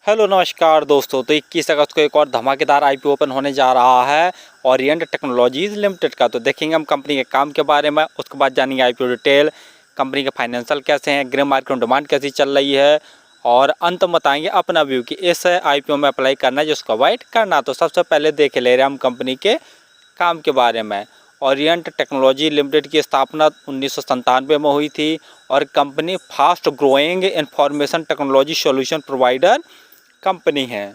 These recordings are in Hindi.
हेलो नमस्कार दोस्तों। तो 21 अगस्त को एक और धमाकेदार आईपीओ ओपन होने जा रहा है ओरिएंट टेक्नोलॉजीज लिमिटेड का। तो देखेंगे हम कंपनी के काम के बारे में, उसके बाद जानेंगे आईपीओ डिटेल, कंपनी के फाइनेंशियल कैसे हैं, ग्रे मार्केट में डिमांड कैसी चल रही है, और अंत में बताएंगे अपना व्यू कि इस आईपीओ में अप्लाई करना है जिसको अवॉइड करना। तो सबसे पहले देख ले रहे हैं हम कंपनी के काम के बारे में। ओरिएंट टेक्नोलॉजी लिमिटेड की स्थापना 1997 में हुई थी और company fast growing information technology solution provider company है।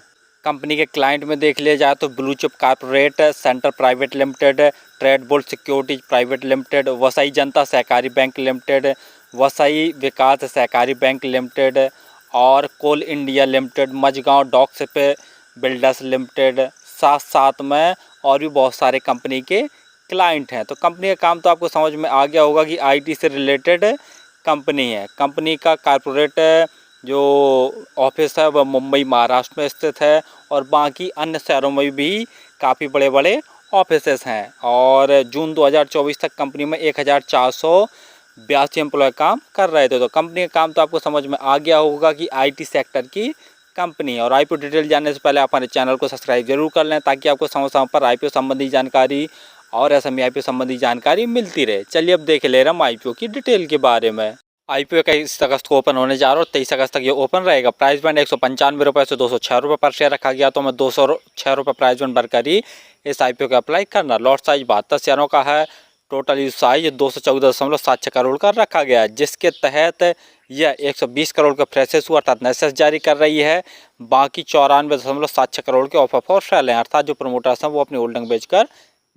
कंपनी के क्लाइंट में देख लिया जाए तो blue chip corporate, centre private limited, trade board securities private limited, Vasai जनता सहकारी बैंक लिमिटेड, वसई विकास सहकारी बैंक लिमिटेड और Coal India limited, Mazagon dock shipbuilders limited, साथ साथ में और भी बहुत सारे कंपनी के क्लाइंट हैं। तो कंपनी का काम तो आपको समझ में आ गया होगा कि आईटी से रिलेटेड कंपनी है। कंपनी का कॉर्पोरेट जो ऑफिस है वह मुंबई महाराष्ट्र में स्थित है और बाकी अन्य शहरों में भी काफ़ी बड़े बड़े ऑफिसेस हैं। और जून 2024 तक कंपनी में 1482 एम्प्लॉय काम कर रहे थे। तो कंपनी का काम तो आपको समझ में आ गया होगा कि आईटी सेक्टर की कंपनी है। और आईपीओ डिटेल जानने से पहले आप हमारे चैनल को सब्सक्राइब जरूर कर लें ताकि आपको समय समय पर आईपीओ संबंधी जानकारी और एसएमई आईपीओ संबंधी जानकारी मिलती रहे। चलिए अब देख ले रहे हम आईपीओ की डिटेल के बारे में। आईपीओ 21 अगस्त को ओपन होने जा रहा है और 23 अगस्त तक ये ओपन रहेगा। प्राइस बैंड 195 रुपये से 206 रुपये पर शेयर रखा गया। तो मैं 206 रुपये प्राइस बैंड भरकर ही इस आईपीओ का अप्लाई करना। लॉट साइज 72 शेयरों का है। टोटल यूज साइज 214.76 करोड़ का रखा गया है, जिसके तहत यह 120 करोड़ का फ्रेश इशू अर्थात नसेस जारी कर रही है। बाकी 94.76 करोड़ के ऑफर फॉर सेल हैं, अर्थात जो प्रमोटर्स हैं वो अपनी होल्डिंग बेचकर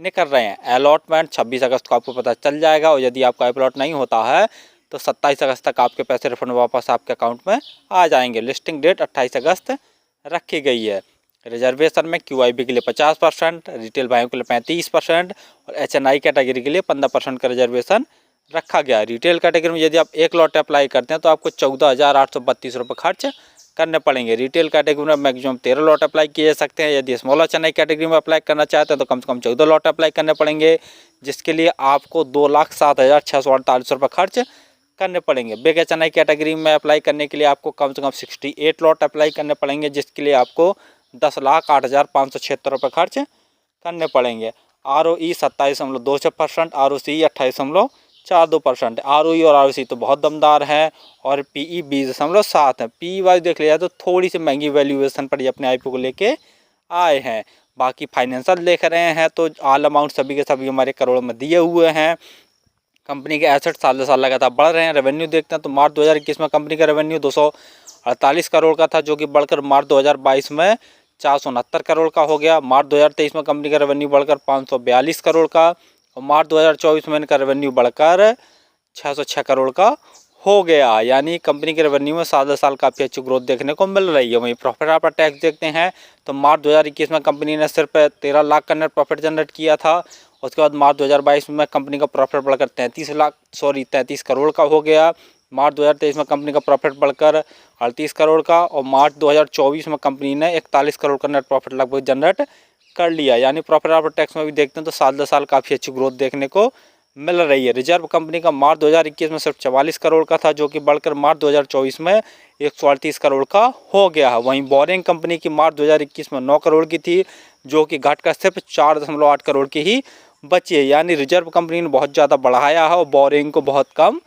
निकल रहे हैं। अलॉटमेंट 26 अगस्त को आपको पता चल जाएगा और यदि आपका अलॉट नहीं होता है तो 27 अगस्त तक आपके पैसे रिफंड वापस आपके अकाउंट में आ जाएंगे। लिस्टिंग डेट 28 अगस्त रखी गई है। रिजर्वेशन में क्यूआईबी के लिए 50%, रिटेल भाइयों के लिए 35% और एचएनआई कैटेगरी के लिए 15% का रिजर्वेशन रखा गया है। रिटेल कैटेगरी में यदि आप एक लॉट अप्लाई करते हैं तो आपको 14,832 रुपये खर्च करने पड़ेंगे। रिटेल कैटेगरी में मैक्सिमम 13 लॉट अप्लाई किए जा सकते हैं। यदि स्मॉल एचएनआई कैटेगरी में अप्लाई करना चाहते हैं तो कम से कम 14 लॉट अप्लाई करने पड़ेंगे, जिसके लिए आपको 2,07,648 रुपये खर्च करने पड़ेंगे। बिग एचएनआई कैटेगरी में अप्लाई करने के लिए आपको कम से कम 68 लॉट अप्लाई करने पड़ेंगे, जिसके लिए आपको 10,08,576 रुपये खर्च करने पड़ेंगे। ROE 27.26%, ROCE 28.42%। ROE और ROCE तो बहुत दमदार है और PE 20.7 है। PE वाइज देख लिया तो थोड़ी सी महंगी वैल्यूएशन पर ये अपने आईपीओ को लेके आए हैं। बाकी फाइनेंशियल देख रहे हैं तो ऑल अमाउंट सभी के सभी हमारे करोड़ में दिए हुए हैं। कंपनी के एसेट साल साल लगातार बढ़ रहे हैं। रेवेन्यू देखते हैं तो मार्च 2021 में कंपनी का रेवेन्यू 248 करोड़ का था, जो कि बढ़कर मार्च 2022 में 469 करोड़ का हो गया। मार्च 2023 में कंपनी का रेवेन्यू बढ़कर 542 करोड़ का और मार्च 2024 में इनका रेवेन्यू बढ़कर 606 करोड़ का हो गया। यानी कंपनी के रेवेन्यू में साल साल काफ़ी अच्छी ग्रोथ देखने को मिल रही है। वहीं प्रॉफिट आफ्टर टैक्स देखते हैं तो मार्च 2021 में कंपनी ने सिर्फ 13 लाख का नेट प्रॉफिट जनरेट किया था। उसके बाद मार्च 2022 में कंपनी का प्रॉफिट बढ़कर 33 करोड़ का हो गया। मार्च 2023 में कंपनी का प्रॉफिट बढ़कर 38 करोड़ का और मार्च 2024 में कंपनी ने 41 करोड़ का नेट प्रॉफिट लगभग जनरेट कर लिया। यानी प्रॉफिट आफ्टर टैक्स में भी देखते हैं तो साल दर साल काफ़ी अच्छी ग्रोथ देखने को मिल रही है। रिजर्व कंपनी का मार्च 2021 में सिर्फ 44 करोड़ का था, जो कि बढ़कर मार्च 2024 में 138 करोड़ का हो गया है। वहीं बोरिंग कंपनी की मार्च 2021 में 9 करोड़ की थी, जो कि घटकर सिर्फ 4.8 करोड़ की ही बची है। यानी रिजर्व कंपनी ने बहुत ज़्यादा बढ़ाया है और बोरिंग को बहुत कम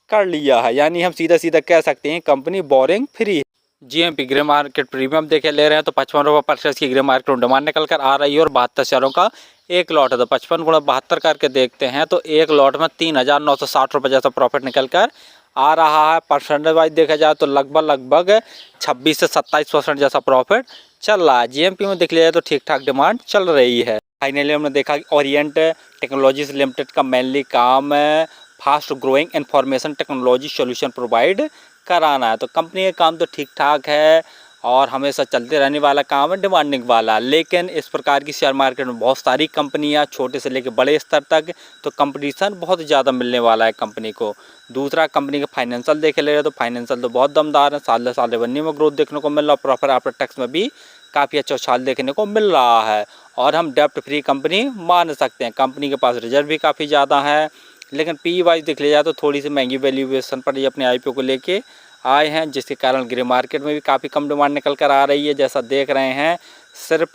कर लिया है। यानी हम सीधा सीधा कह सकते हैं कंपनी बोरिंग फ्री है। जीएमपी ग्रे मार्केट प्रीमियम देखे ले रहे हैं तो 55 रुपये पर शेयर की ग्रे मार्केट में डिमांड निकल कर आ रही है और 72 शेयरों का एक लॉट है। तो 55 गुणा 72 करके देखते हैं तो एक लॉट में 3,960 रुपये जैसा प्रॉफिट निकल कर आ रहा है। परसेंटेज वाइज देखा जाए तो लगभग 26 से 27% जैसा प्रॉफिट चल रहा है। जीएमपी में देख लिया जाए तो ठीक ठाक डिमांड चल रही है। फाइनली हमने देखा कि ओरिएंट टेक्नोलॉजीज लिमिटेड का मेनली काम है fast growing information technology solution provide कराना है। तो कंपनी का काम तो ठीक ठाक है और हमेशा चलते रहने वाला काम है, डिमांडिंग वाला। लेकिन इस प्रकार की शेयर मार्केट में बहुत सारी कंपनियां छोटे से लेकर बड़े स्तर तक, तो कंपटीशन बहुत ज़्यादा मिलने वाला है कंपनी को। दूसरा, कंपनी के फाइनेंशियल देखे ले रहे तो फाइनेंशियल तो बहुत दमदार है। साल दर साल रेवेन्यू में ग्रोथ देखने को मिल रहा है। प्रॉफिट आफ्टर टैक्स में भी काफ़ी अच्छा उछाल देखने को मिल रहा है और हम डेप्ट फ्री कंपनी मान सकते हैं। कंपनी के पास रिजर्व भी काफ़ी ज़्यादा है, लेकिन पी वाइज देख लिया जाए तो थोड़ी सी महंगी वैल्यूएशन पर ये अपने आईपीओ को लेके आए हैं, जिसके कारण ग्रे मार्केट में भी काफ़ी कम डिमांड निकल कर आ रही है। जैसा देख रहे हैं सिर्फ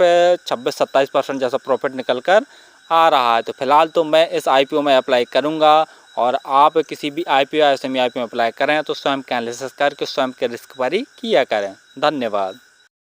26-27% जैसा प्रॉफिट निकल कर आ रहा है। तो फिलहाल तो मैं इस IPO में अप्लाई करूंगा, और आप किसी भी IPO या SME IPO में अप्लाई करें तो स्वयं के एनालिसिस करके स्वयं के रिस्क पर ही किया करें। धन्यवाद।